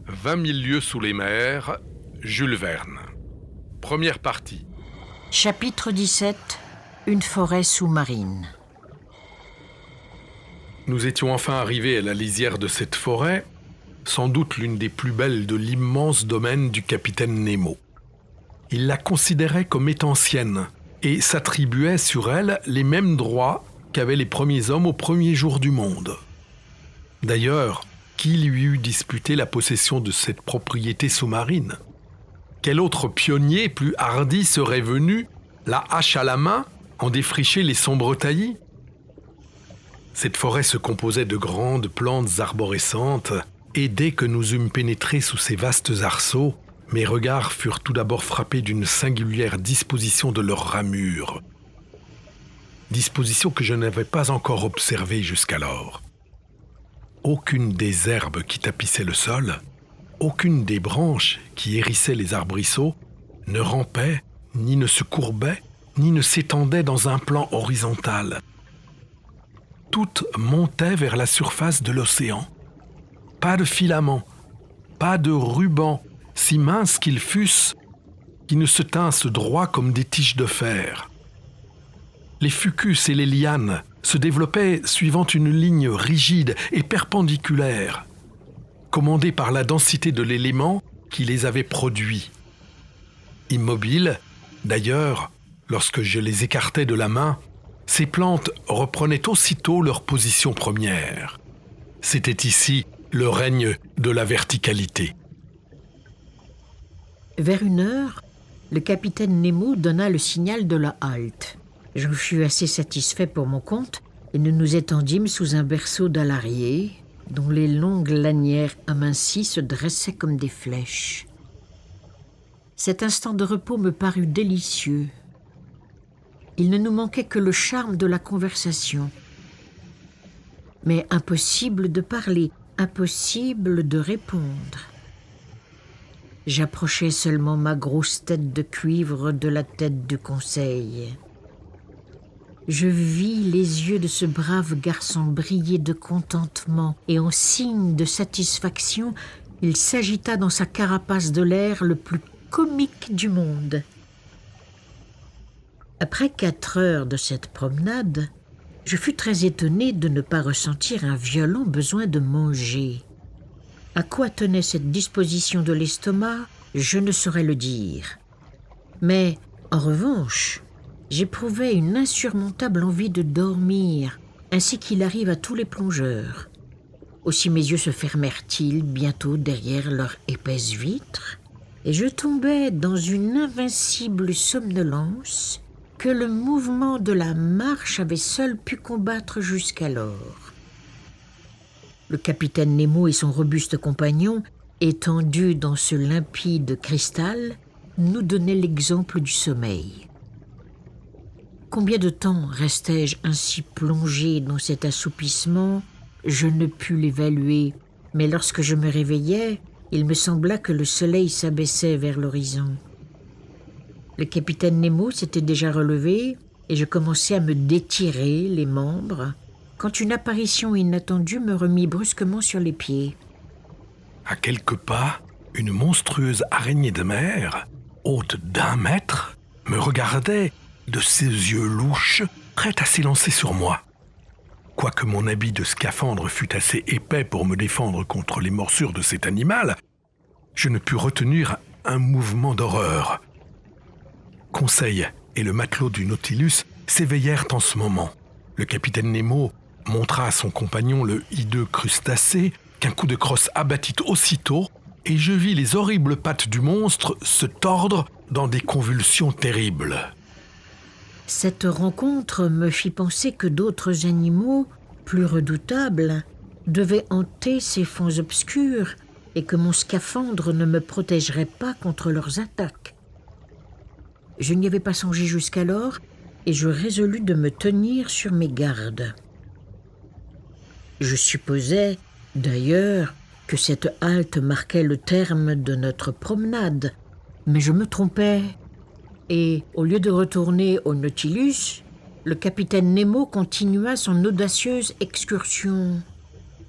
20 000 lieues sous les mers, Jules Verne. Première partie. Chapitre 17. Une forêt sous-marine. Nous étions enfin arrivés à la lisière de cette forêt, sans doute l'une des plus belles de l'immense domaine du capitaine Nemo. Il la considérait comme étant sienne et s'attribuait sur elle les mêmes droits qu'avaient les premiers hommes au premier jour du monde. D'ailleurs, qui lui eût disputé la possession de cette propriété sous-marine ? Quel autre pionnier plus hardi serait venu, la hache à la main, en défricher les sombres taillis ? Cette forêt se composait de grandes plantes arborescentes, et dès que nous eûmes pénétré sous ces vastes arceaux, mes regards furent tout d'abord frappés d'une singulière disposition de leurs ramures. Disposition que je n'avais pas encore observée jusqu'alors. Aucune des herbes qui tapissaient le sol, aucune des branches qui hérissaient les arbrisseaux ne rampait, ni ne se courbait, ni ne s'étendait dans un plan horizontal. Toutes montaient vers la surface de l'océan. Pas de filaments, pas de rubans, si minces qu'ils fussent, qui ne se tinssent droits comme des tiges de fer. Les fucus et les lianes se développaient suivant une ligne rigide et perpendiculaire, commandée par la densité de l'élément qui les avait produits. Immobiles, d'ailleurs, lorsque je les écartais de la main, ces plantes reprenaient aussitôt leur position première. C'était ici le règne de la verticalité. Vers 1h, le capitaine Nemo donna le signal de la halte. Je fus assez satisfait pour mon compte et nous nous étendîmes sous un berceau d'alarier dont les longues lanières amincies se dressaient comme des flèches. Cet instant de repos me parut délicieux. Il ne nous manquait que le charme de la conversation. Mais impossible de parler, impossible de répondre. J'approchai seulement ma grosse tête de cuivre de la tête du conseil. Je vis les yeux de ce brave garçon briller de contentement et en signe de satisfaction, il s'agita dans sa carapace de l'air le plus comique du monde. Après 4 heures de cette promenade, je fus très étonné de ne pas ressentir un violent besoin de manger. À quoi tenait cette disposition de l'estomac, je ne saurais le dire. Mais, en revanche, j'éprouvais une insurmontable envie de dormir, ainsi qu'il arrive à tous les plongeurs. Aussi mes yeux se fermèrent-ils bientôt derrière leurs épaisses vitres, et je tombais dans une invincible somnolence que le mouvement de la marche avait seul pu combattre jusqu'alors. Le capitaine Nemo et son robuste compagnon, étendus dans ce limpide cristal, nous donnaient l'exemple du sommeil. Combien de temps restai-je ainsi plongé dans cet assoupissement ? Je ne pus l'évaluer, mais lorsque je me réveillai, il me sembla que le soleil s'abaissait vers l'horizon. Le capitaine Nemo s'était déjà relevé et je commençais à me détirer les membres quand une apparition inattendue me remit brusquement sur les pieds. À quelques pas, une monstrueuse araignée de mer, haute d'1 mètre, me regardait de ses yeux louches, prête à s'élancer sur moi. Quoique mon habit de scaphandre fût assez épais pour me défendre contre les morsures de cet animal, je ne pus retenir un mouvement d'horreur. Conseil et le matelot du Nautilus s'éveillèrent en ce moment. Le capitaine Nemo montra à son compagnon le hideux crustacé qu'un coup de crosse abattit aussitôt, et je vis les horribles pattes du monstre se tordre dans des convulsions terribles. Cette rencontre me fit penser que d'autres animaux, plus redoutables, devaient hanter ces fonds obscurs et que mon scaphandre ne me protégerait pas contre leurs attaques. Je n'y avais pas songé jusqu'alors et je résolus de me tenir sur mes gardes. Je supposais, d'ailleurs, que cette halte marquait le terme de notre promenade, mais je me trompais. Et, au lieu de retourner au Nautilus, le capitaine Nemo continua son audacieuse excursion.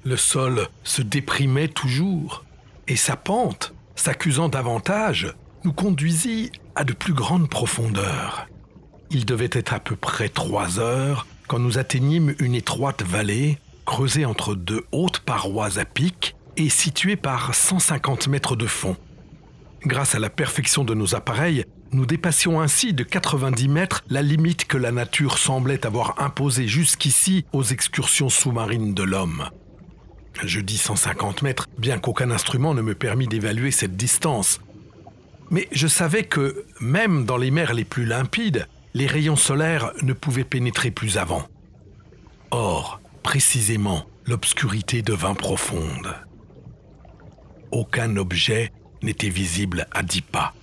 Le sol se déprimait toujours. et sa pente, s'accusant davantage, nous conduisit à de plus grandes profondeurs. Il devait être à peu près 3 heures quand nous atteignîmes une étroite vallée creusée entre 2 hautes parois à pic et située par 150 mètres de fond. Grâce à la perfection de nos appareils, nous dépassions ainsi de 90 mètres la limite que la nature semblait avoir imposée jusqu'ici aux excursions sous-marines de l'homme. Je dis 150 mètres, bien qu'aucun instrument ne me permît d'évaluer cette distance. Mais je savais que, même dans les mers les plus limpides, les rayons solaires ne pouvaient pénétrer plus avant. Or, précisément, l'obscurité devint profonde. Aucun objet n'était visible à 10 pas.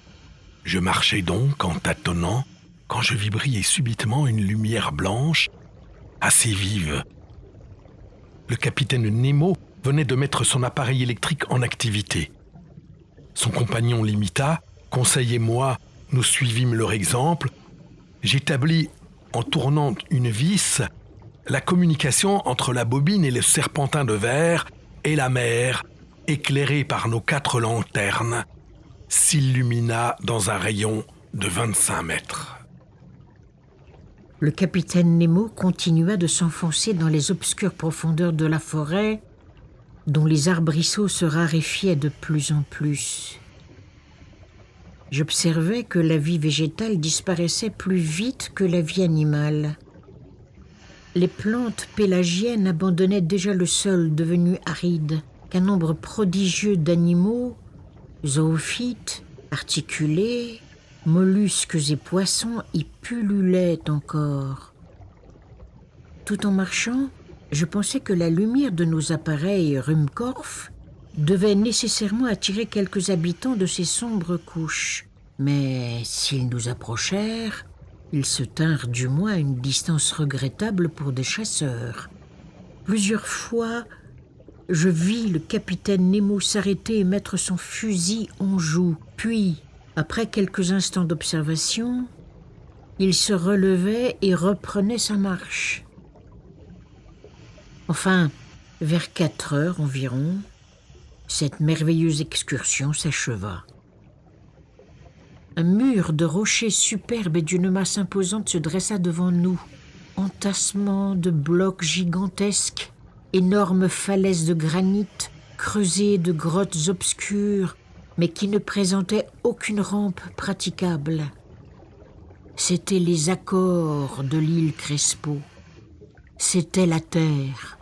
Je marchais donc en tâtonnant quand je vis briller subitement une lumière blanche, assez vive. Le capitaine Nemo venait de mettre son appareil électrique en activité. Son compagnon l'imita, Conseil et moi, nous suivîmes leur exemple. J'établis, en tournant une vis, la communication entre la bobine et le serpentin de verre et la mer, éclairée par nos 4 lanternes, s'illumina dans un rayon de 25 mètres. Le capitaine Nemo continua de s'enfoncer dans les obscures profondeurs de la forêt, dont les arbrisseaux se raréfiaient de plus en plus. J'observais que la vie végétale disparaissait plus vite que la vie animale. Les plantes pélagiennes abandonnaient déjà le sol devenu aride, qu'un nombre prodigieux d'animaux, zoophytes, articulés, mollusques et poissons y pullulaient encore. Tout en marchant, je pensais que la lumière de nos appareils Ruhmkorff devait nécessairement attirer quelques habitants de ces sombres couches. Mais s'ils nous approchèrent, ils se tinrent du moins à une distance regrettable pour des chasseurs. Plusieurs fois, je vis le capitaine Nemo s'arrêter et mettre son fusil en joue. Puis, après quelques instants d'observation, il se relevait et reprenait sa marche. Enfin, vers 4 heures environ, cette merveilleuse excursion s'acheva. Un mur de rochers superbes et d'une masse imposante se dressa devant nous. Entassement de blocs gigantesques, énormes falaises de granit, creusées de grottes obscures, mais qui ne présentaient aucune rampe praticable. C'étaient les accords de l'île Crespo. C'était la terre.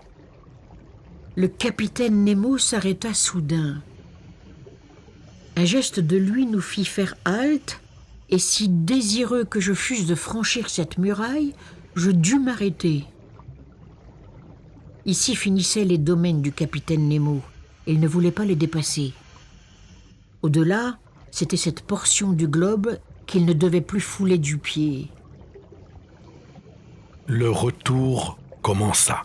Le capitaine Nemo s'arrêta soudain. Un geste de lui nous fit faire halte, et si désireux que je fusse de franchir cette muraille, je dus m'arrêter. Ici finissaient les domaines du capitaine Nemo. Il ne voulait pas les dépasser. Au-delà, c'était cette portion du globe qu'il ne devait plus fouler du pied. Le retour commença.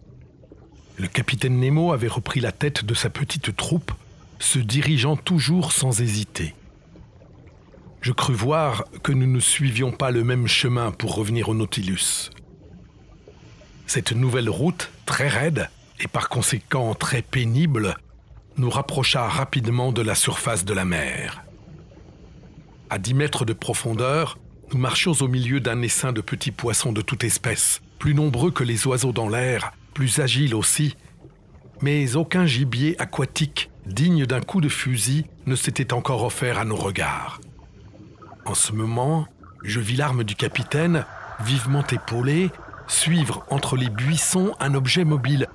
Le capitaine Nemo avait repris la tête de sa petite troupe, se dirigeant toujours sans hésiter. Je crus voir que nous ne suivions pas le même chemin pour revenir au Nautilus. Cette nouvelle route, très raide et par conséquent très pénible, nous rapprocha rapidement de la surface de la mer. À 10 mètres de profondeur, nous marchions au milieu d'un essaim de petits poissons de toute espèce, plus nombreux que les oiseaux dans l'air, plus agiles aussi, mais aucun gibier aquatique digne d'un coup de fusil ne s'était encore offert à nos regards. En ce moment, je vis l'arme du capitaine, vivement épaulée, suivre entre les buissons un objet mobile.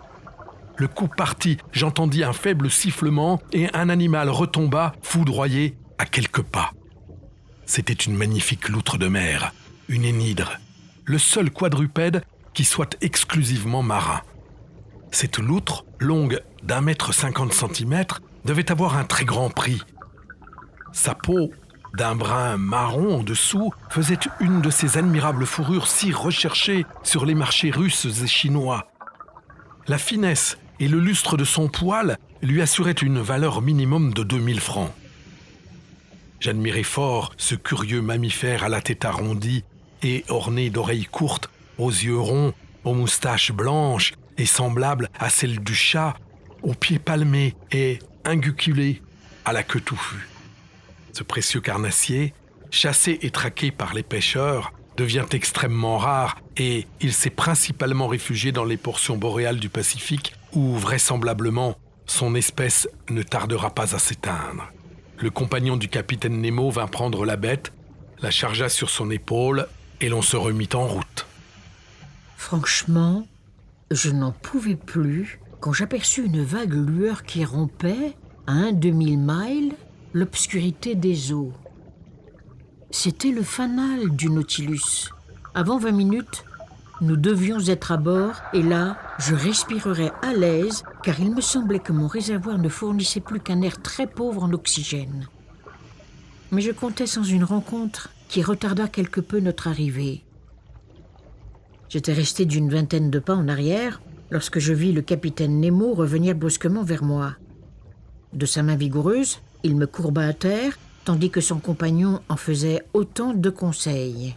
Le coup partit, j'entendis un faible sifflement et un animal retomba, foudroyé, à quelques pas. C'était une magnifique loutre de mer, une énidre, le seul quadrupède qui soit exclusivement marin. Cette loutre, longue d'1,50 m, devait avoir un très grand prix. Sa peau, d'un brun marron en dessous, faisait une de ces admirables fourrures si recherchées sur les marchés russes et chinois. La finesse et le lustre de son poil lui assuraient une valeur minimum de 2000 francs. J'admirais fort ce curieux mammifère à la tête arrondie et orné d'oreilles courtes, aux yeux ronds, aux moustaches blanches et semblables à celles du chat, aux pieds palmés et inguiculés, à la queue touffue. Ce précieux carnassier, chassé et traqué par les pêcheurs, devient extrêmement rare et il s'est principalement réfugié dans les portions boréales du Pacifique où, vraisemblablement, son espèce ne tardera pas à s'éteindre. Le compagnon du capitaine Nemo vint prendre la bête, la chargea sur son épaule et l'on se remit en route. Franchement, je n'en pouvais plus quand j'aperçus une vague lueur qui rompait, à un 2000 l'obscurité des eaux. C'était le fanal du Nautilus. Avant 20 minutes, nous devions être à bord et là, je respirerais à l'aise car il me semblait que mon réservoir ne fournissait plus qu'un air très pauvre en oxygène. Mais je comptais sans une rencontre qui retarda quelque peu notre arrivée. J'étais resté d'une vingtaine de pas en arrière lorsque je vis le capitaine Nemo revenir brusquement vers moi. De sa main vigoureuse, il me courba à terre, tandis que son compagnon en faisait autant de conseils.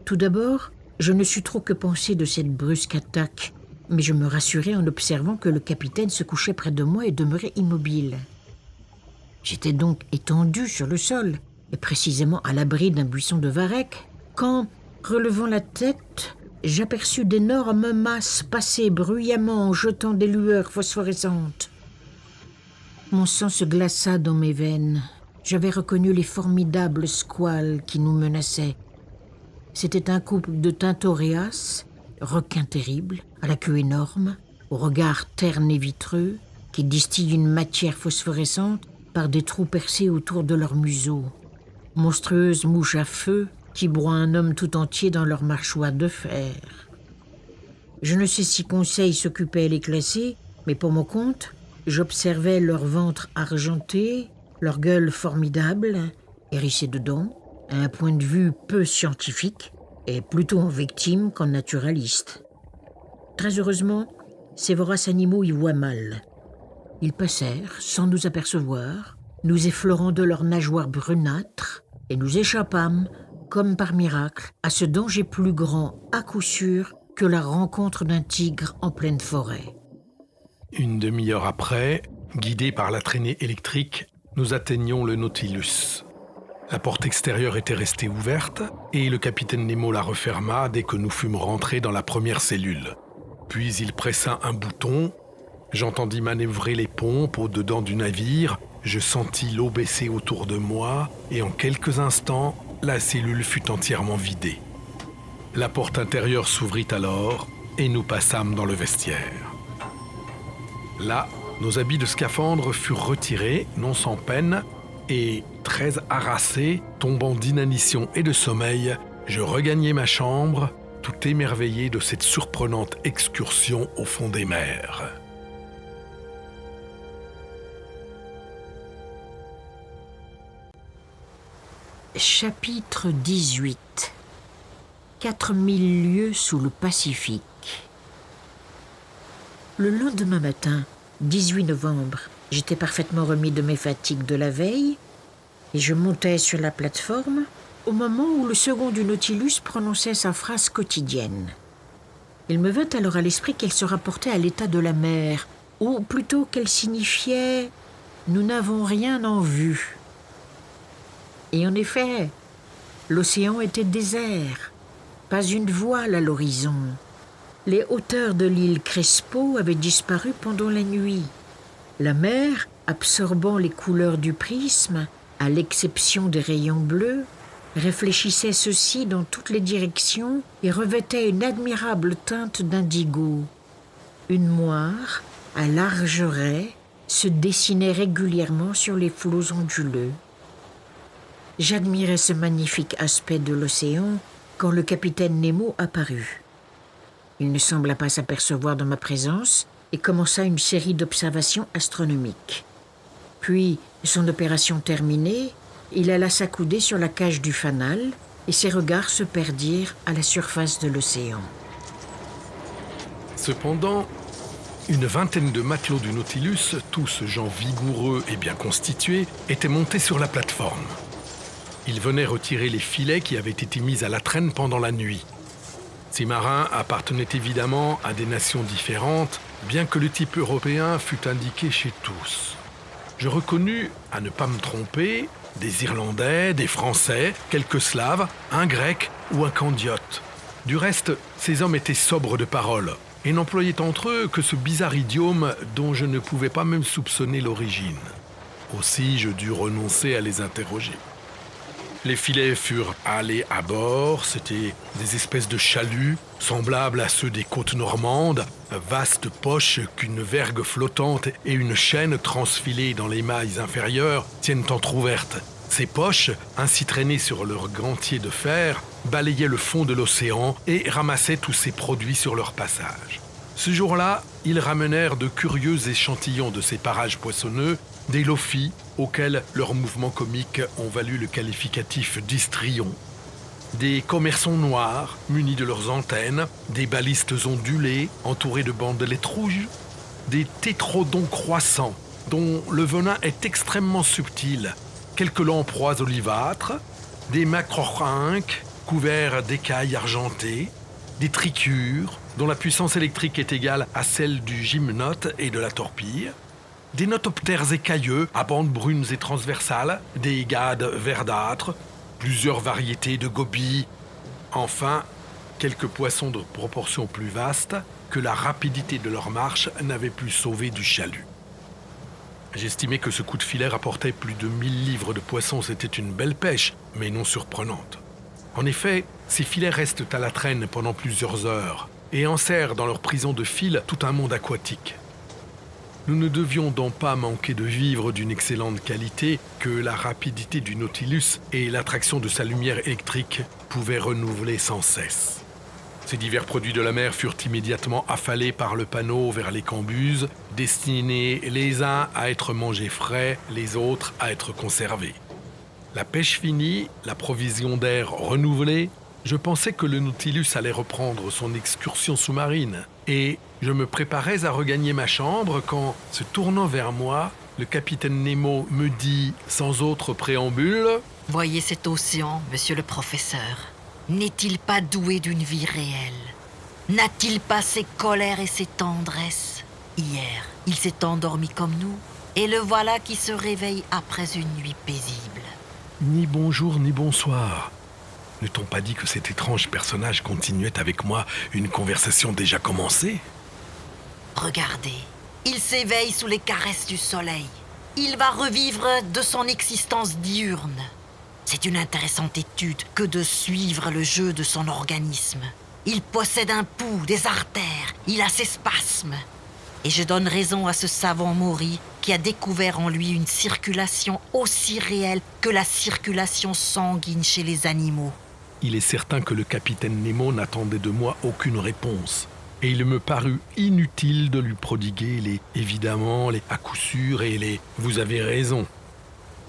Tout d'abord, je ne sus trop que penser de cette brusque attaque, mais je me rassurai en observant que le capitaine se couchait près de moi et demeurait immobile. J'étais donc étendu sur le sol, et précisément à l'abri d'un buisson de varech, quand, relevant la tête, j'aperçus d'énormes masses passer bruyamment en jetant des lueurs phosphorescentes. Mon sang se glaça dans mes veines. J'avais reconnu les formidables squales qui nous menaçaient. C'était un couple de tintoreas, requins terribles, à la queue énorme, au regard terne et vitreux, qui distillent une matière phosphorescente par des trous percés autour de leur museau. Monstrueuses mouches à feu qui broient un homme tout entier dans leur mâchoire de fer. Je ne sais si Conseil s'occupait à les classer, mais pour mon compte, j'observais leur ventre argenté, leur gueule formidable, hérissée de dents, à un point de vue peu scientifique et plutôt en victime qu'en naturaliste. Très heureusement, ces voraces animaux y voient mal. Ils passèrent, sans nous apercevoir, nous effleurant de leurs nageoires brunâtres, et nous échappâmes, comme par miracle, à ce danger plus grand, à coup sûr, que la rencontre d'un tigre en pleine forêt. Une demi-heure après, guidés par la traînée électrique, nous atteignions le Nautilus. La porte extérieure était restée ouverte et le capitaine Nemo la referma dès que nous fûmes rentrés dans la première cellule. Puis il pressa un bouton, j'entendis manœuvrer les pompes au-dedans du navire, je sentis l'eau baisser autour de moi et en quelques instants, la cellule fut entièrement vidée. La porte intérieure s'ouvrit alors et nous passâmes dans le vestiaire. Là, nos habits de scaphandre furent retirés, non sans peine, et, très harassé, tombant d'inanition et de sommeil, je regagnai ma chambre, tout émerveillé de cette surprenante excursion au fond des mers. Chapitre 18 4000 lieues sous le Pacifique. Le lendemain matin, 18 novembre, j'étais parfaitement remis de mes fatigues de la veille et je montais sur la plateforme au moment où le second du Nautilus prononçait sa phrase quotidienne. Il me vint alors à l'esprit qu'elle se rapportait à l'état de la mer, ou plutôt qu'elle signifiait « nous n'avons rien en vue ». Et en effet, l'océan était désert, pas une voile à l'horizon. Les hauteurs de l'île Crespo avaient disparu pendant la nuit. La mer, absorbant les couleurs du prisme, à l'exception des rayons bleus, réfléchissait ceux-ci dans toutes les directions et revêtait une admirable teinte d'indigo. Une moire, à larges raies, se dessinait régulièrement sur les flots onduleux. J'admirais ce magnifique aspect de l'océan quand le capitaine Nemo apparut. Il ne sembla pas s'apercevoir de ma présence et commença une série d'observations astronomiques. Puis, son opération terminée, il alla s'accouder sur la cage du fanal et ses regards se perdirent à la surface de l'océan. Cependant, une vingtaine de matelots du Nautilus, tous gens vigoureux et bien constitués, étaient montés sur la plateforme. Ils venaient retirer les filets qui avaient été mis à la traîne pendant la nuit. Ces marins appartenaient évidemment à des nations différentes, bien que le type européen fût indiqué chez tous. Je reconnus, à ne pas me tromper, des Irlandais, des Français, quelques Slaves, un Grec ou un Candiote. Du reste, ces hommes étaient sobres de parole et n'employaient entre eux que ce bizarre idiome dont je ne pouvais pas même soupçonner l'origine. Aussi, je dus renoncer à les interroger. Les filets furent halés à bord, c'étaient des espèces de chaluts, semblables à ceux des côtes normandes, vastes poches qu'une vergue flottante et une chaîne transfilée dans les mailles inférieures tiennent entr'ouvertes. Ces poches, ainsi traînées sur leur gantier de fer, balayaient le fond de l'océan et ramassaient tous ces produits sur leur passage. Ce jour-là, ils ramenèrent de curieux échantillons de ces parages poissonneux, des lofis auxquels leurs mouvements comiques ont valu le qualificatif d'histrions, des commerçons noirs munis de leurs antennes, des balistes ondulés entourés de bandelettes rouges, des tétrodons croissants dont le venin est extrêmement subtil, quelques lamproies olivâtres, des macrorhynques couverts d'écailles argentées, des trichures dont la puissance électrique est égale à celle du gymnote et de la torpille, des notoptères écailleux à bandes brunes et transversales, des gades verdâtres, plusieurs variétés de gobies, enfin, quelques poissons de proportions plus vastes que la rapidité de leur marche n'avait pu sauver du chalut. J'estimais que ce coup de filet rapportait plus de 1000 livres de poissons. C'était une belle pêche, mais non surprenante. En effet, ces filets restent à la traîne pendant plusieurs heures et enserrent dans leur prison de fil tout un monde aquatique. Nous ne devions donc pas manquer de vivres d'une excellente qualité que la rapidité du Nautilus et l'attraction de sa lumière électrique pouvaient renouveler sans cesse. Ces divers produits de la mer furent immédiatement affalés par le panneau vers les cambuses, destinés les uns à être mangés frais, les autres à être conservés. La pêche finie, la provision d'air renouvelée, je pensais que le Nautilus allait reprendre son excursion sous-marine et je me préparais à regagner ma chambre quand, se tournant vers moi, le capitaine Nemo me dit, sans autre préambule: « Voyez cet océan, monsieur le professeur. N'est-il pas doué d'une vie réelle? N'a-t-il pas ses colères et ses tendresses? Hier, il s'est endormi comme nous, et le voilà qui se réveille après une nuit paisible. » Ni bonjour ni bonsoir. Ne t'ont pas dit que cet étrange personnage continuait avec moi une conversation déjà commencée? Regardez, il s'éveille sous les caresses du soleil. Il va revivre de son existence diurne. C'est une intéressante étude que de suivre le jeu de son organisme. Il possède un pouls, des artères, il a ses spasmes. Et je donne raison à ce savant Maury qui a découvert en lui une circulation aussi réelle que la circulation sanguine chez les animaux. Il est certain que le capitaine Nemo n'attendait de moi aucune réponse. Et il me parut inutile de lui prodiguer les « évidemment », les « à coup sûr » et les « vous avez raison ».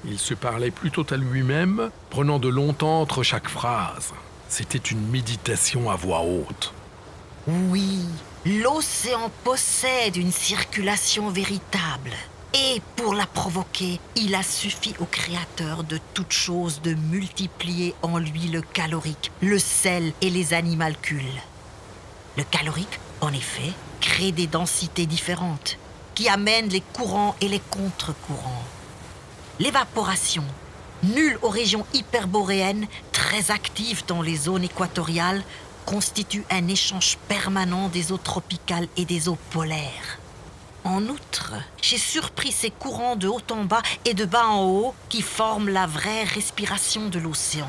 Il se parlait plutôt à lui-même, prenant de long temps entre chaque phrase. C'était une méditation à voix haute. Oui, l'océan possède une circulation véritable. Et pour la provoquer, il a suffi au créateur de toute chose de multiplier en lui le calorique, le sel et les animalcules. Le calorique, en effet, crée des densités différentes, qui amènent les courants et les contre-courants. L'évaporation, nulle aux régions hyperboréennes, très active dans les zones équatoriales, constitue un échange permanent des eaux tropicales et des eaux polaires. En outre, j'ai surpris ces courants de haut en bas et de bas en haut qui forment la vraie respiration de l'océan.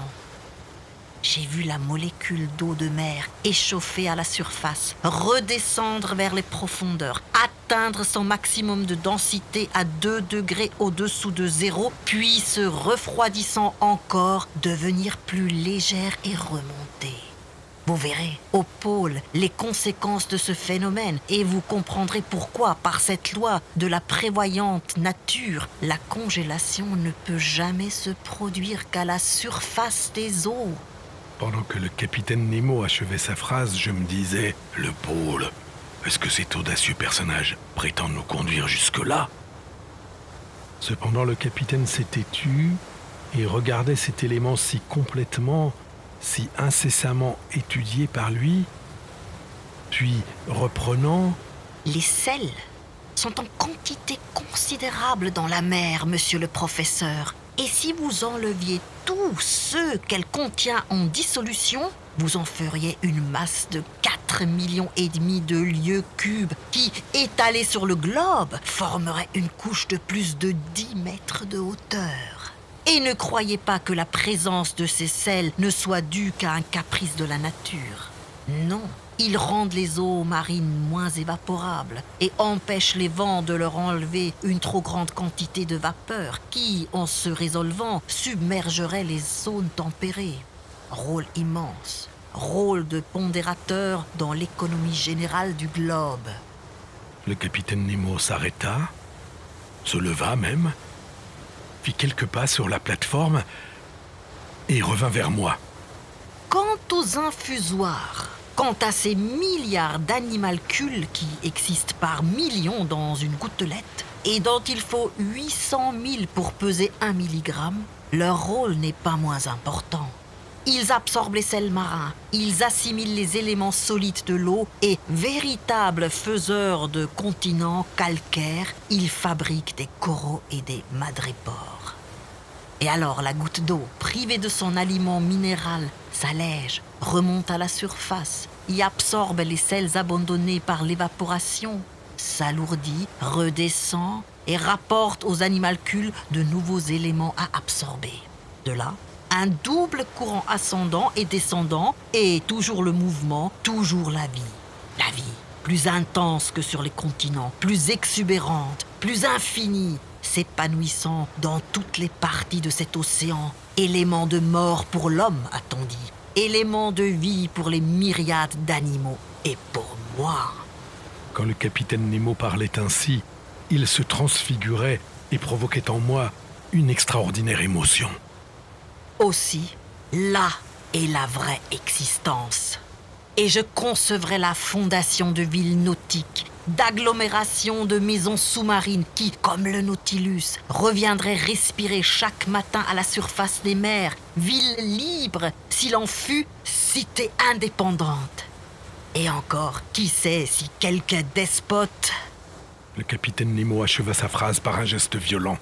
J'ai vu la molécule d'eau de mer échauffer à la surface, redescendre vers les profondeurs, atteindre son maximum de densité à 2 degrés au-dessous de zéro, puis se refroidissant encore, devenir plus légère et remonter. Vous verrez au pôle les conséquences de ce phénomène et vous comprendrez pourquoi, par cette loi de la prévoyante nature, la congélation ne peut jamais se produire qu'à la surface des eaux. Pendant que le capitaine Nemo achevait sa phrase, je me disais « Le pôle, est-ce que cet audacieux personnage prétend nous conduire jusque-là » Cependant, le capitaine s'était tu et regardait cet élément si complètement, si incessamment étudié par lui, puis reprenant... Les sels sont en quantité considérable dans la mer, monsieur le professeur. Et si vous enleviez tous ceux qu'elle contient en dissolution, vous en feriez une masse de 4,5 millions de lieues cubes qui, étalée sur le globe, formerait une couche de plus de 10 mètres de hauteur. Et ne croyez pas que la présence de ces sels ne soit due qu'à un caprice de la nature. Non, ils rendent les eaux marines moins évaporables et empêchent les vents de leur enlever une trop grande quantité de vapeur qui, en se résolvant, submergerait les zones tempérées. Rôle immense, rôle de pondérateur dans l'économie générale du globe. Le capitaine Nemo s'arrêta, se leva même, fit quelques pas sur la plateforme et revint vers moi. Quant aux infusoires, quant à ces milliards d'animalcules qui existent par millions dans une gouttelette et dont il faut 800 000 pour peser 1 milligramme, leur rôle n'est pas moins important. Ils absorbent les sels marins, ils assimilent les éléments solides de l'eau et, véritables faiseurs de continents calcaires, ils fabriquent des coraux et des madrépores. Et alors la goutte d'eau, privée de son aliment minéral, s'allège, remonte à la surface, y absorbe les sels abandonnés par l'évaporation, s'alourdit, redescend et rapporte aux animalcules de nouveaux éléments à absorber. De là, un double courant ascendant et descendant et toujours le mouvement, toujours la vie. La vie, plus intense que sur les continents, plus exubérante, plus infinie, s'épanouissant dans toutes les parties de cet océan. Élément de mort pour l'homme, a-t-on dit. Élément de vie pour les myriades d'animaux. Et pour moi. Quand le capitaine Nemo parlait ainsi, il se transfigurait et provoquait en moi une extraordinaire émotion. Aussi, là est la vraie existence. Et je concevrai la fondation de villes nautiques, d'agglomérations de maisons sous-marines qui, comme le Nautilus, reviendraient respirer chaque matin à la surface des mers, villes libres, s'il en fut, cité indépendante. Et encore, qui sait si quelque despote... Le capitaine Nemo acheva sa phrase par un geste violent.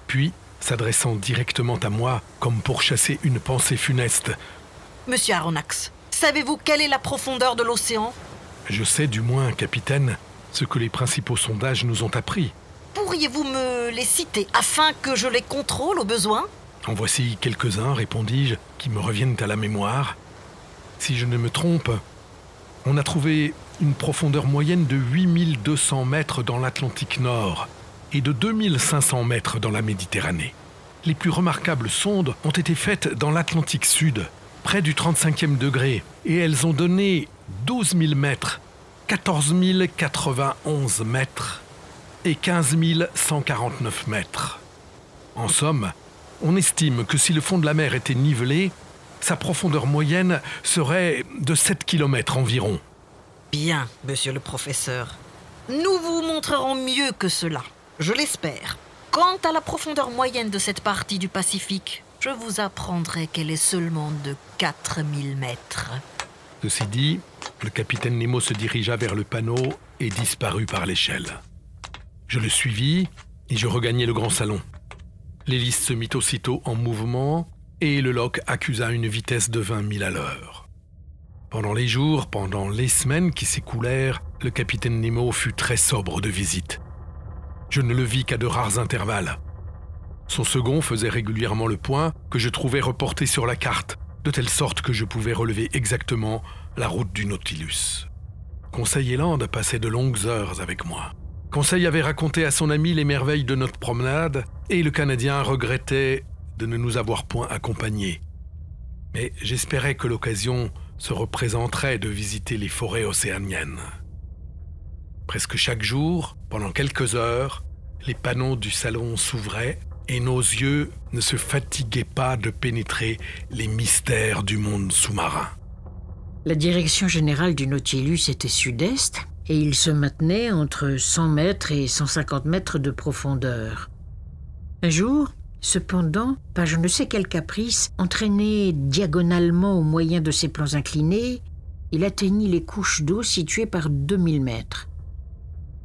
Puis, s'adressant directement à moi, comme pour chasser une pensée funeste. « Monsieur Aronnax, savez-vous quelle est la profondeur de l'océan ? » « Je sais du moins, capitaine, ce que les principaux sondages nous ont appris. » « Pourriez-vous me les citer afin que je les contrôle au besoin ? » « En voici quelques-uns, répondis-je, qui me reviennent à la mémoire. Si je ne me trompe, on a trouvé une profondeur moyenne de 8200 mètres dans l'Atlantique Nord et de 2500 mètres dans la Méditerranée. Les plus remarquables sondes ont été faites dans l'Atlantique Sud, près du 35e degré, et elles ont donné 12 000 mètres, 14 091 mètres et 15 149 mètres. En somme, on estime que si le fond de la mer était nivelé, sa profondeur moyenne serait de 7 km environ. Bien, monsieur le professeur. Nous vous montrerons mieux que cela, je l'espère. Quant à la profondeur moyenne de cette partie du Pacifique, je vous apprendrai qu'elle est seulement de 4000 mètres. Ceci dit, le capitaine Nemo se dirigea vers le panneau et disparut par l'échelle. Je le suivis et je regagnai le grand salon. L'hélice se mit aussitôt en mouvement et le loch accusa une vitesse de 20 000 à l'heure. Pendant les jours, pendant les semaines qui s'écoulèrent, le capitaine Nemo fut très sobre de visite. Je ne le vis qu'à de rares intervalles. Son second faisait régulièrement le point que je trouvais reporté sur la carte, de telle sorte que je pouvais relever exactement la route du Nautilus. Conseil et Land passaient de longues heures avec moi. Conseil avait raconté à son ami les merveilles de notre promenade et le Canadien regrettait de ne nous avoir point accompagnés. Mais j'espérais que l'occasion se représenterait de visiter les forêts océaniennes. Presque chaque jour, pendant quelques heures, les panneaux du salon s'ouvraient et nos yeux ne se fatiguaient pas de pénétrer les mystères du monde sous-marin. La direction générale du Nautilus était sud-est et il se maintenait entre 100 mètres et 150 mètres de profondeur. Un jour, cependant, par je ne sais quel caprice, entraîné diagonalement au moyen de ses plans inclinés, il atteignit les couches d'eau situées par 2000 mètres.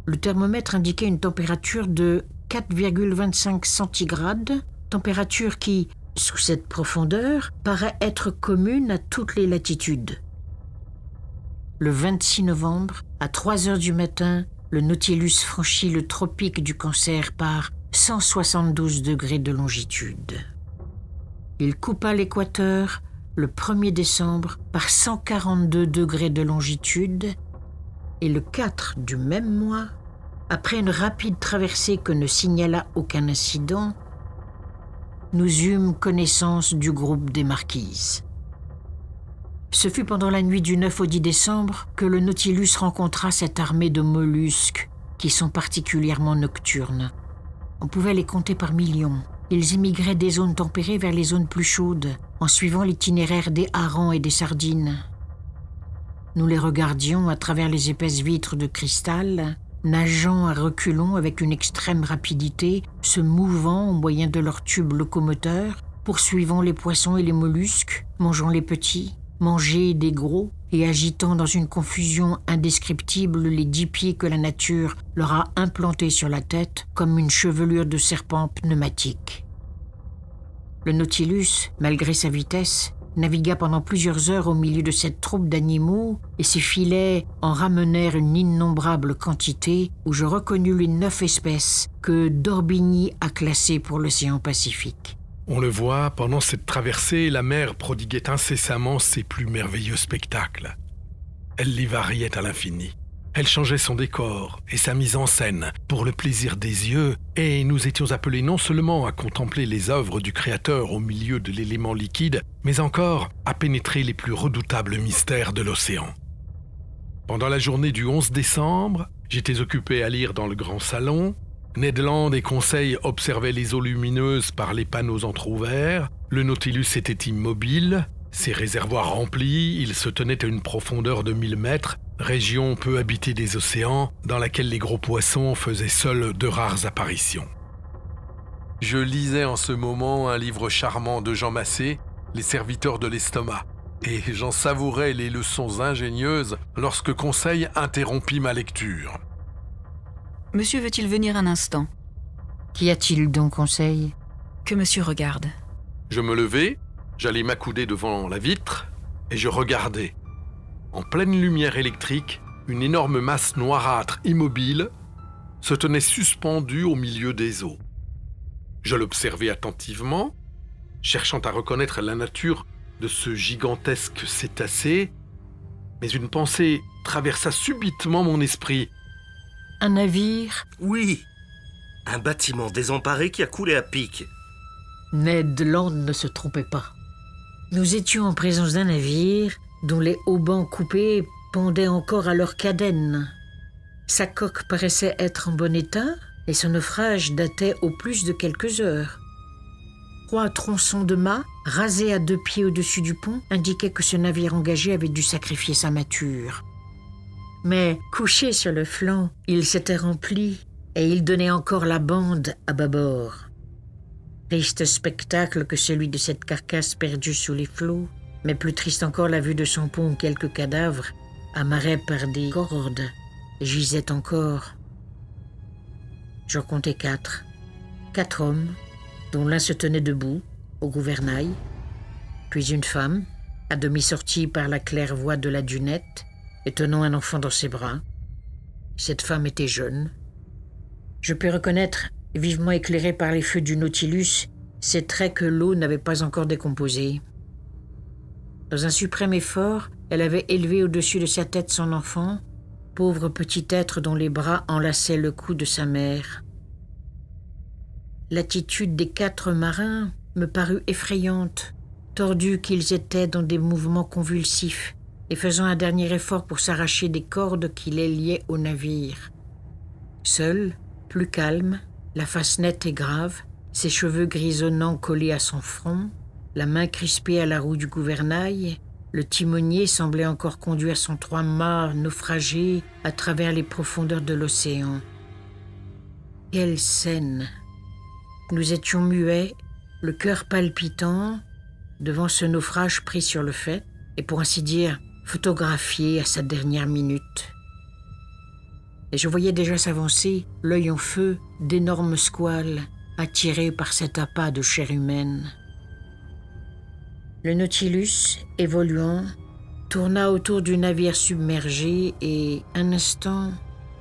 Le thermomètre indiquait une température de 4,25 centigrades, température qui, sous cette profondeur, paraît être commune à toutes les latitudes. Le 26 novembre, à 3 heures du matin, le Nautilus franchit le tropique du Cancer par 172 degrés de longitude. Il coupa l'équateur le 1er décembre par 142 degrés de longitude et le 4 du même mois, après une rapide traversée que ne signala aucun incident, nous eûmes connaissance du groupe des Marquises. Ce fut pendant la nuit du 9 au 10 décembre que le Nautilus rencontra cette armée de mollusques qui sont particulièrement nocturnes. On pouvait les compter par millions. Ils émigraient des zones tempérées vers les zones plus chaudes, en suivant l'itinéraire des harengs et des sardines. Nous les regardions à travers les épaisses vitres de cristal, nageant à reculons avec une extrême rapidité, se mouvant au moyen de leurs tubes locomoteurs, poursuivant les poissons et les mollusques, mangeant les petits, manger des gros et agitant dans une confusion indescriptible les 10 pieds que la nature leur a implantés sur la tête comme une chevelure de serpent pneumatique. Le Nautilus, malgré sa vitesse, navigua pendant plusieurs heures au milieu de cette troupe d'animaux et ses filets en ramenèrent une innombrable quantité où je reconnus les 9 espèces que d'Orbigny a classées pour l'océan Pacifique. On le voit, pendant cette traversée, la mer prodiguait incessamment ses plus merveilleux spectacles. Elle les variait à l'infini. Elle changeait son décor et sa mise en scène pour le plaisir des yeux, et nous étions appelés non seulement à contempler les œuvres du Créateur au milieu de l'élément liquide, mais encore à pénétrer les plus redoutables mystères de l'océan. Pendant la journée du 11 décembre, j'étais occupé à lire dans le grand salon. Ned Land et Conseil observaient les eaux lumineuses par les panneaux entr'ouverts. Le Nautilus était immobile, ses réservoirs remplis, il se tenait à une profondeur de 1000 mètres, région peu habitée des océans, dans laquelle les gros poissons faisaient seuls de rares apparitions. Je lisais en ce moment un livre charmant de Jean Massé, Les serviteurs de l'estomac, et j'en savourais les leçons ingénieuses lorsque Conseil interrompit ma lecture. Monsieur veut-il venir un instant? Qu'y a-t-il donc, Conseil? Que monsieur regarde. Je me levai, j'allai m'accouder devant la vitre, et je regardais. En pleine lumière électrique, une énorme masse noirâtre immobile se tenait suspendue au milieu des eaux. Je l'observai attentivement, cherchant à reconnaître la nature de ce gigantesque cétacé, mais une pensée traversa subitement mon esprit. Un navire? Oui, un bâtiment désemparé qui a coulé à pic. Ned Land ne se trompait pas. Nous étions en présence d'un navire dont les haubans coupés pendaient encore à leur cadène. Sa coque paraissait être en bon état et son naufrage datait au plus de quelques heures. 3 tronçons de mât, rasés à 2 pieds au-dessus du pont, indiquaient que ce navire engagé avait dû sacrifier sa mâture. Mais, couché sur le flanc, il s'était rempli et il donnait encore la bande à bâbord. Triste spectacle que celui de cette carcasse perdue sous les flots, mais plus triste encore la vue de son pont où quelques cadavres, amarrés par des cordes, gisaient encore. J'en comptais 4. 4 hommes, dont l'un se tenait debout, au gouvernail, puis une femme, à demi sortie par la claire-voie de la dunette, et tenant un enfant dans ses bras. Cette femme était jeune. Je pus reconnaître, vivement éclairée par les feux du Nautilus, ses traits que l'eau n'avait pas encore décomposés. Dans un suprême effort, elle avait élevé au-dessus de sa tête son enfant, pauvre petit être dont les bras enlaçaient le cou de sa mère. L'attitude des 4 marins me parut effrayante, tordus qu'ils étaient dans des mouvements convulsifs, et faisant un dernier effort pour s'arracher des cordes qui les liaient au navire. Seul, plus calme, la face nette et grave, ses cheveux grisonnants collés à son front, la main crispée à la roue du gouvernail, le timonier semblait encore conduire son 3-mâts naufragé à travers les profondeurs de l'océan. Quelle scène! Nous étions muets, le cœur palpitant, devant ce naufrage pris sur le fait, et pour ainsi dire, photographié à sa dernière minute. et je voyais déjà s'avancer, l'œil en feu, d'énormes squales, attirés par cet appât de chair humaine. Le Nautilus, évoluant, tourna autour du navire submergé et, un instant,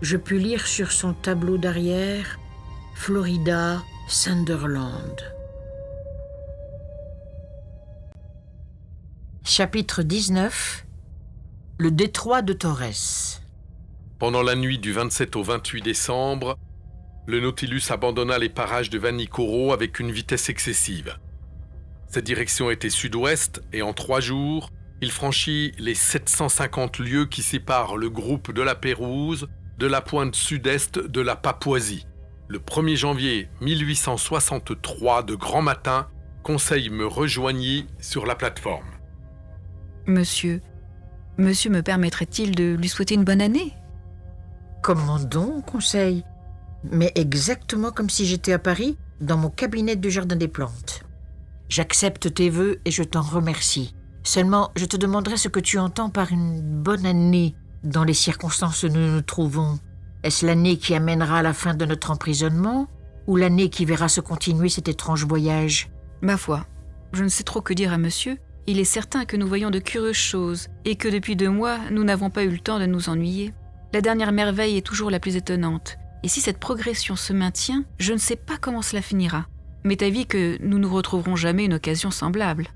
je pus lire sur son tableau d'arrière « Florida, Sunderland ». Chapitre 19 « Le détroit de Torres ». Pendant la nuit du 27 au 28 décembre, le Nautilus abandonna les parages de Vanikoro avec une vitesse excessive. Sa direction était sud-ouest et en 3 jours, il franchit les 750 lieues qui séparent le groupe de la Pérouse de la pointe sud-est de la Papouasie. Le 1er janvier 1863 de grand matin, Conseil me rejoignit sur la plateforme. Monsieur me permettrait-il de lui souhaiter une bonne année ? Comment donc, Conseil ? Mais exactement comme si j'étais à Paris, dans mon cabinet du Jardin des Plantes. J'accepte tes vœux et je t'en remercie. Seulement, je te demanderai ce que tu entends par une bonne année dans les circonstances où nous nous trouvons. Est-ce l'année qui amènera à la fin de notre emprisonnement ou l'année qui verra se continuer cet étrange voyage ? Ma foi, je ne sais trop que dire à monsieur. Il est certain que nous voyons de curieuses choses et que depuis 2 mois, nous n'avons pas eu le temps de nous ennuyer. La dernière merveille est toujours la plus étonnante. Et si cette progression se maintient, je ne sais pas comment cela finira. M'est avis que nous ne retrouverons jamais une occasion semblable.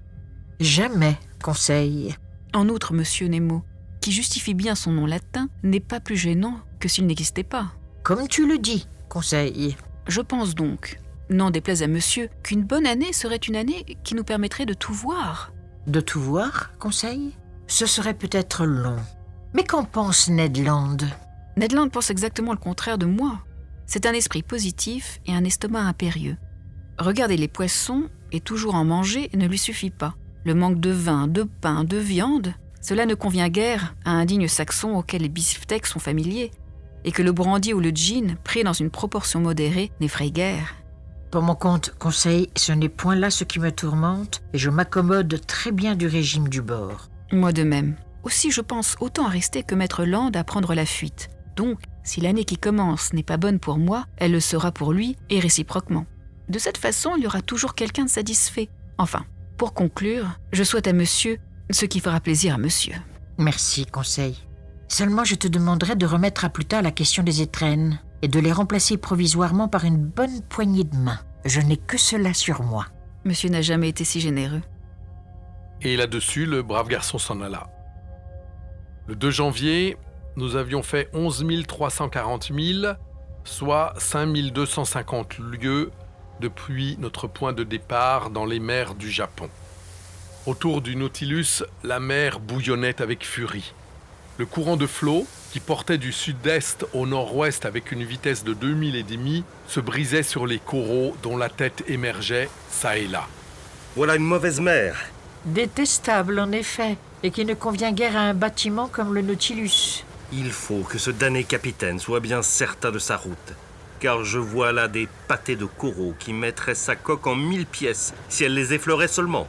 Jamais, Conseil. En outre, monsieur Nemo, qui justifie bien son nom latin, n'est pas plus gênant que s'il n'existait pas. Comme tu le dis, Conseil. Je pense donc, n'en déplaise à monsieur, qu'une bonne année serait une année qui nous permettrait de tout voir. De tout voir, Conseil ? Ce serait peut-être long. Mais qu'en pense Ned Land ? Ned Land pense exactement le contraire de moi. C'est un esprit positif et un estomac impérieux. Regarder les poissons et toujours en manger ne lui suffit pas. Le manque de vin, de pain, de viande, cela ne convient guère à un digne saxon auquel les beefsteaks sont familiers, et que le brandy ou le gin, pris dans une proportion modérée, n'effraie guère. Pour mon compte, Conseil, ce n'est point là ce qui me tourmente, et je m'accommode très bien du régime du bord. Moi de même. Aussi, je pense autant à rester que Maître Land à prendre la fuite. Donc, si l'année qui commence n'est pas bonne pour moi, elle le sera pour lui et réciproquement. De cette façon, il y aura toujours quelqu'un de satisfait. Enfin, pour conclure, je souhaite à monsieur ce qui fera plaisir à monsieur. Merci, Conseil. Seulement, je te demanderai de remettre à plus tard la question des étrennes et de les remplacer provisoirement par une bonne poignée de main. Je n'ai que cela sur moi. Monsieur n'a jamais été si généreux. Et là-dessus, le brave garçon s'en alla. Le 2 janvier, nous avions fait 11 340 milles, soit 5 250 lieues depuis notre point de départ dans les mers du Japon. Autour du Nautilus, la mer bouillonnait avec furie. Le courant de flot, qui portait du sud-est au nord-ouest avec une vitesse de 2000 et demi, se brisait sur les coraux dont la tête émergeait çà et là. Voilà une mauvaise mer. Détestable, en effet, et qui ne convient guère à un bâtiment comme le Nautilus. Il faut que ce damné capitaine soit bien certain de sa route, car je vois là des pâtés de coraux qui mettraient sa coque en 1000 pièces si elle les effleurait seulement.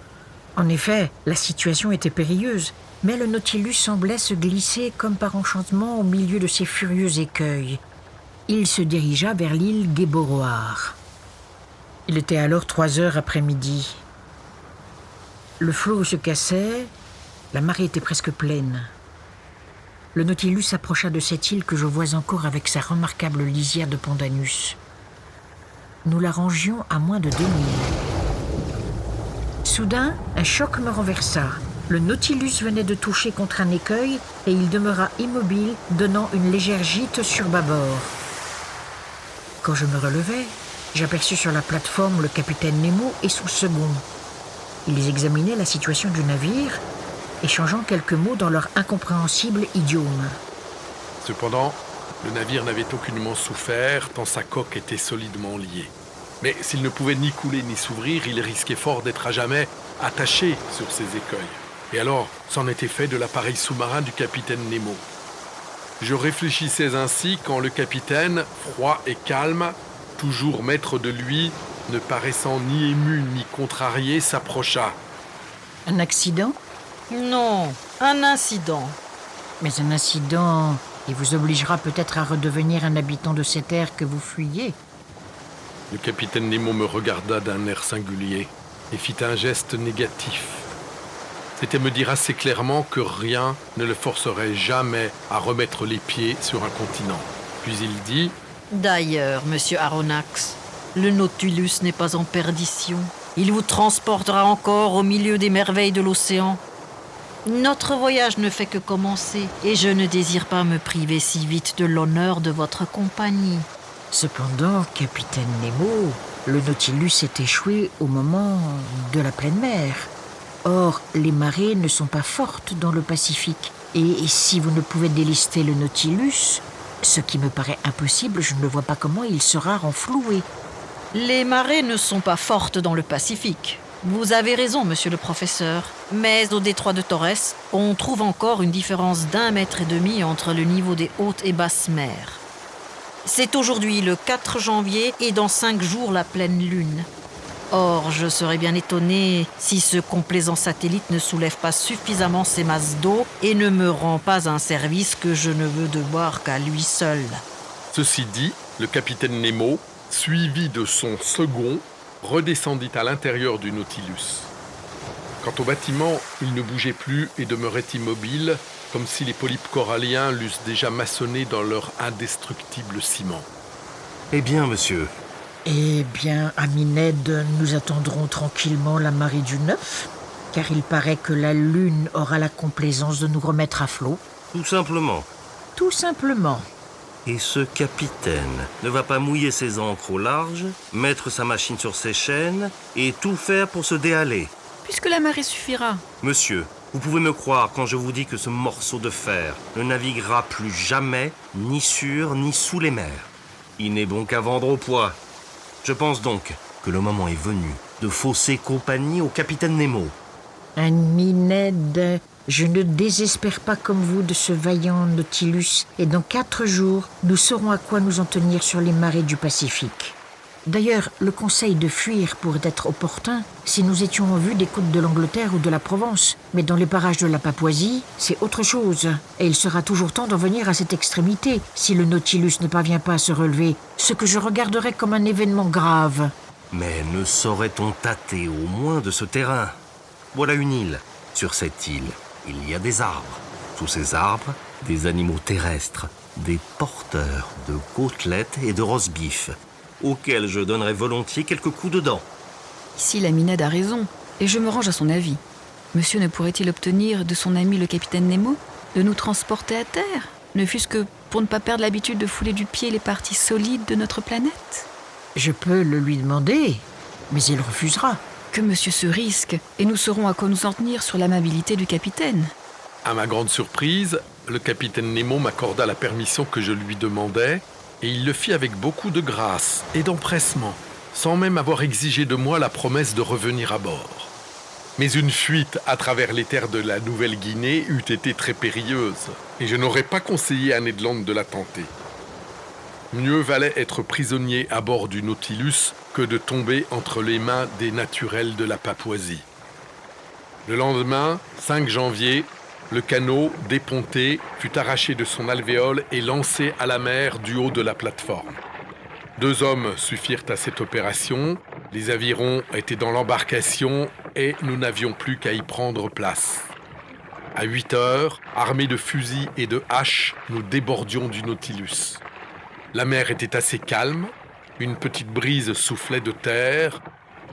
En effet, la situation était périlleuse, mais le Nautilus semblait se glisser comme par enchantement au milieu de ces furieux écueils. Il se dirigea vers l'île Guéboroar. Il était alors 3 heures après-midi. Le flot se cassait, la marée était presque pleine. Le Nautilus s'approcha de cette île que je vois encore avec sa remarquable lisière de pendanus. Nous la rangions à moins de 2000. Soudain, un choc me renversa. Le Nautilus venait de toucher contre un écueil et il demeura immobile, donnant une légère gîte sur bâbord. Quand je me relevai, j'aperçus sur la plateforme le capitaine Nemo et son second. Ils examinaient la situation du navire, échangeant quelques mots dans leur incompréhensible idiome. Cependant, le navire n'avait aucunement souffert tant sa coque était solidement liée. Mais s'il ne pouvait ni couler ni s'ouvrir, il risquait fort d'être à jamais attaché sur ses écueils. Et alors, c'en était fait de l'appareil sous-marin du capitaine Nemo. Je réfléchissais ainsi quand le capitaine, froid et calme, toujours maître de lui, ne paraissant ni ému ni contrarié, s'approcha. Un accident ? Non, un incident. Mais un incident et vous obligera peut-être à redevenir un habitant de cette terre que vous fuyez. Le capitaine Nemo me regarda d'un air singulier et fit un geste négatif. C'était me dire assez clairement que rien ne le forcerait jamais à remettre les pieds sur un continent. Puis il dit « D'ailleurs, monsieur Aronnax, le Nautilus n'est pas en perdition. Il vous transportera encore au milieu des merveilles de l'océan. Notre voyage ne fait que commencer et je ne désire pas me priver si vite de l'honneur de votre compagnie. » Cependant, capitaine Nemo, le Nautilus s'est échoué au moment de la pleine mer. Or, les marées ne sont pas fortes dans le Pacifique. Et si vous ne pouvez délester le Nautilus, ce qui me paraît impossible, je ne vois pas comment il sera renfloué. Les marées ne sont pas fortes dans le Pacifique. Vous avez raison, monsieur le professeur. Mais au détroit de Torres, on trouve encore une différence d'1,5 mètre entre le niveau des hautes et basses mers. C'est aujourd'hui le 4 janvier et dans 5 jours la pleine lune. Or, je serais bien étonné si ce complaisant satellite ne soulève pas suffisamment ses masses d'eau et ne me rend pas un service que je ne veux devoir qu'à lui seul. Ceci dit, le capitaine Nemo, suivi de son second, redescendit à l'intérieur du Nautilus. Quant au bâtiment, il ne bougeait plus et demeurait immobile, comme si les polypes coralliens l'eussent déjà maçonné dans leur indestructible ciment. Eh bien, monsieur, Eh bien, ami Ned, nous attendrons tranquillement la marée du 9, car il paraît que la lune aura la complaisance de nous remettre à flot. tout simplement. Tout simplement. Et ce capitaine ne va pas mouiller ses ancres au large, mettre sa machine sur ses chaînes et tout faire pour se déhaler. Puisque la marée suffira. Monsieur, vous pouvez me croire quand je vous dis que ce morceau de fer ne naviguera plus jamais, ni sur ni sous les mers. Il n'est bon qu'à vendre au poids. Je pense donc que le moment est venu de fausser compagnie au capitaine Nemo. Ami Ned, je ne désespère pas comme vous de ce vaillant Nautilus, et dans 4 jours, nous saurons à quoi nous en tenir sur les marées du Pacifique. D'ailleurs, le conseil de fuir pourrait être opportun si nous étions en vue des côtes de l'Angleterre ou de la Provence. Mais dans les parages de la Papouasie, c'est autre chose. Et il sera toujours temps d'en venir à cette extrémité si le Nautilus ne parvient pas à se relever, ce que je regarderais comme un événement grave. Mais ne saurait-on tâter au moins de ce terrain? Voilà une île. Sur cette île, il y a des arbres. Sous ces arbres, des animaux terrestres, des porteurs de côtelettes et de roast-beef, auxquels je donnerais volontiers quelques coups de dent. Ici, l'ami Ned a raison, et je me range à son avis. Monsieur ne pourrait-il obtenir de son ami le capitaine Nemo de nous transporter à terre, ne fût-ce que pour ne pas perdre l'habitude de fouler du pied les parties solides de notre planète? Je peux le lui demander, mais il refusera. Que monsieur se risque, et nous saurons à quoi nous en tenir sur l'amabilité du capitaine. À ma grande surprise, le capitaine Nemo m'accorda la permission que je lui demandais, et il le fit avec beaucoup de grâce et d'empressement, sans même avoir exigé de moi la promesse de revenir à bord. Mais une fuite à travers les terres de la Nouvelle-Guinée eût été très périlleuse, et je n'aurais pas conseillé à Ned Land de la tenter. Mieux valait être prisonnier à bord du Nautilus que de tomber entre les mains des naturels de la Papouasie. Le lendemain, 5 janvier, le canot, déponté, fut arraché de son alvéole et lancé à la mer du haut de la plateforme. 2 hommes suffirent à cette opération, les avirons étaient dans l'embarcation et nous n'avions plus qu'à y prendre place. À 8 heures, armés de fusils et de haches, nous débordions du Nautilus. La mer était assez calme, une petite brise soufflait de terre.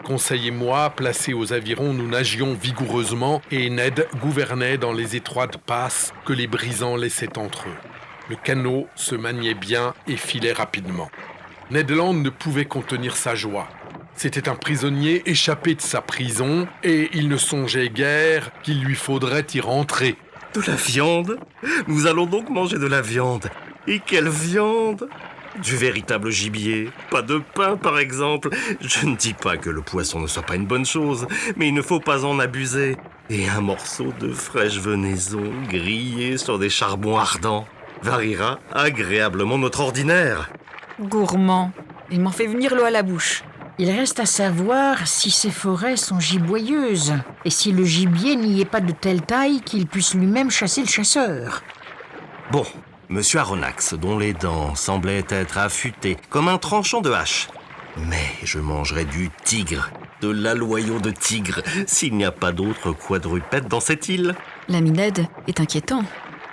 Conseil et moi, placés aux avirons, nous nagions vigoureusement et Ned gouvernait dans les étroites passes que les brisants laissaient entre eux. Le canot se maniait bien et filait rapidement. Ned Land ne pouvait contenir sa joie. C'était un prisonnier échappé de sa prison et il ne songeait guère qu'il lui faudrait y rentrer. De la viande? Nous allons donc manger de la viande. Et quelle viande! Du véritable gibier, pas de pain par exemple. Je ne dis pas que le poisson ne soit pas une bonne chose, mais il ne faut pas en abuser. Et un morceau de fraîche venaison grillé sur des charbons ardents variera agréablement notre ordinaire. Gourmand, il m'en fait venir l'eau à la bouche. Il reste à savoir si ces forêts sont giboyeuses et si le gibier n'y est pas de telle taille qu'il puisse lui-même chasser le chasseur. Bon, Monsieur Aronnax, dont les dents semblaient être affûtées comme un tranchant de hache. Mais je mangerai du tigre, de l'aloyau de tigre, s'il n'y a pas d'autre quadrupède dans cette île. L'ami Ned est inquiétant.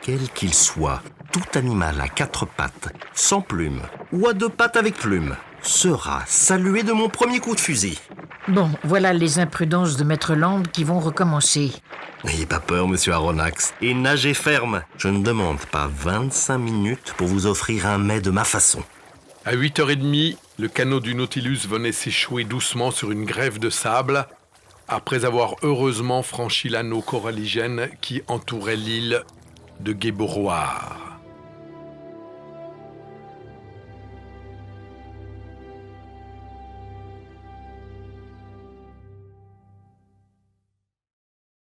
Quel qu'il soit, tout animal à 4 pattes, sans plumes, ou à 2 pattes avec plumes, sera salué de mon premier coup de fusil. Bon, voilà les imprudences de Maître Land qui vont recommencer. N'ayez pas peur, monsieur Aronnax, et nagez ferme. Je ne demande pas 25 minutes pour vous offrir un mets de ma façon. À 8h30, le canot du Nautilus venait s'échouer doucement sur une grève de sable, après avoir heureusement franchi l'anneau coralligène qui entourait l'île de Guéboroir.